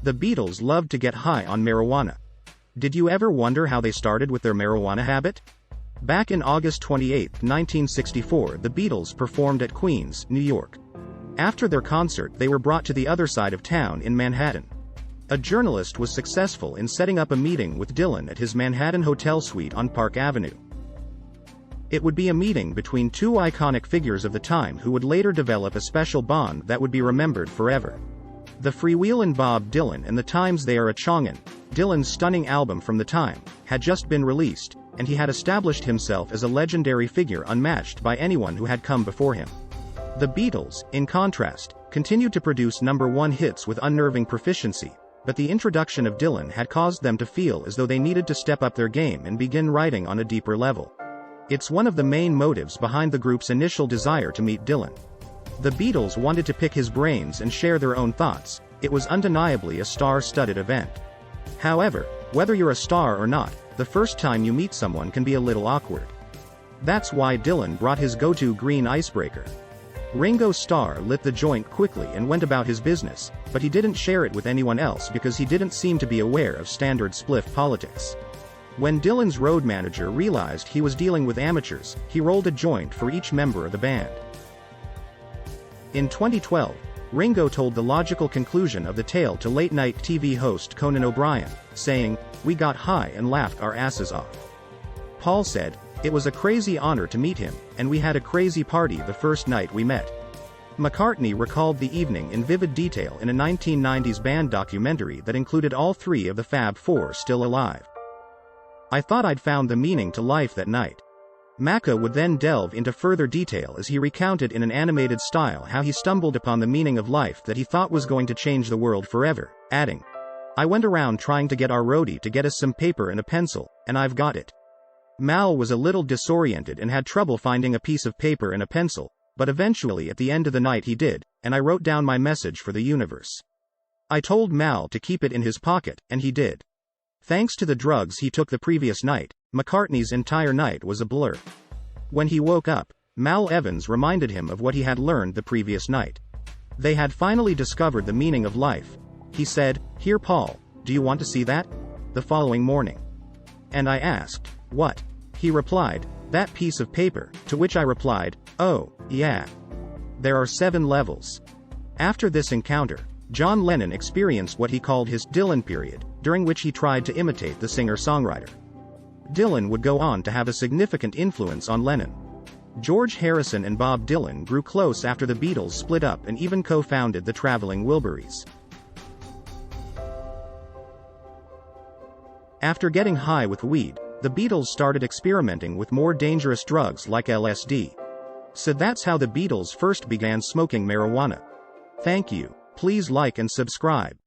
The Beatles loved to get high on marijuana. Did you ever wonder how they started with their marijuana habit? Back in August 28, 1964, the Beatles performed at Queens, New York. After their concert, they were brought to the other side of town in Manhattan. A journalist was successful in setting up a meeting with Dylan at his Manhattan hotel suite on Park Avenue. It would be a meeting between two iconic figures of the time who would later develop a special bond that would be remembered forever. The Freewheelin' Bob Dylan and the Times They Are A-Chongin', Dylan's stunning album from the time, had just been released, and he had established himself as a legendary figure unmatched by anyone who had come before him. The Beatles, in contrast, continued to produce #1 hits with unnerving proficiency, but the introduction of Dylan had caused them to feel as though they needed to step up their game and begin writing on a deeper level. It's one of the main motives behind the group's initial desire to meet Dylan. The Beatles wanted to pick his brains and share their own thoughts. It was undeniably a star-studded event. However, whether you're a star or not, the first time you meet someone can be a little awkward. That's why Dylan brought his go-to green icebreaker. Ringo Starr lit the joint quickly and went about his business, but he didn't share it with anyone else because he didn't seem to be aware of standard spliff politics. When Dylan's road manager realized he was dealing with amateurs, he rolled a joint for each member of the band. In 2012, Ringo told the logical conclusion of the tale to late-night TV host Conan O'Brien, saying, "We got high and laughed our asses off." Paul said, "It was a crazy honor to meet him, and we had a crazy party the first night we met." McCartney recalled the evening in vivid detail in a 1990s band documentary that included all three of the Fab Four still alive. "I thought I'd found the meaning to life that night." Macca would then delve into further detail as he recounted in an animated style how he stumbled upon the meaning of life that he thought was going to change the world forever, adding, "I went around trying to get our roadie to get us some paper and a pencil, and I've got it." Mal was a little disoriented and had trouble finding a piece of paper and a pencil, but eventually at the end of the night he did, and I wrote down my message for the universe. I told Mal to keep it in his pocket, and he did. Thanks to the drugs he took the previous night, McCartney's entire night was a blur. When he woke up, Mal Evans reminded him of what he had learned the previous night. They had finally discovered the meaning of life. He said, "Here Paul, do you want to see that?" the following morning. And I asked, "What?" He replied, "That piece of paper," to which I replied, "Oh, yeah. There are 7 levels." After this encounter, John Lennon experienced what he called his Dylan period, during which he tried to imitate the singer-songwriter. Dylan would go on to have a significant influence on Lennon. George Harrison and Bob Dylan grew close after the Beatles split up and even co-founded the Traveling Wilburys. After getting high with weed, the Beatles started experimenting with more dangerous drugs like LSD. So that's how the Beatles first began smoking marijuana. Thank you. Please like and subscribe.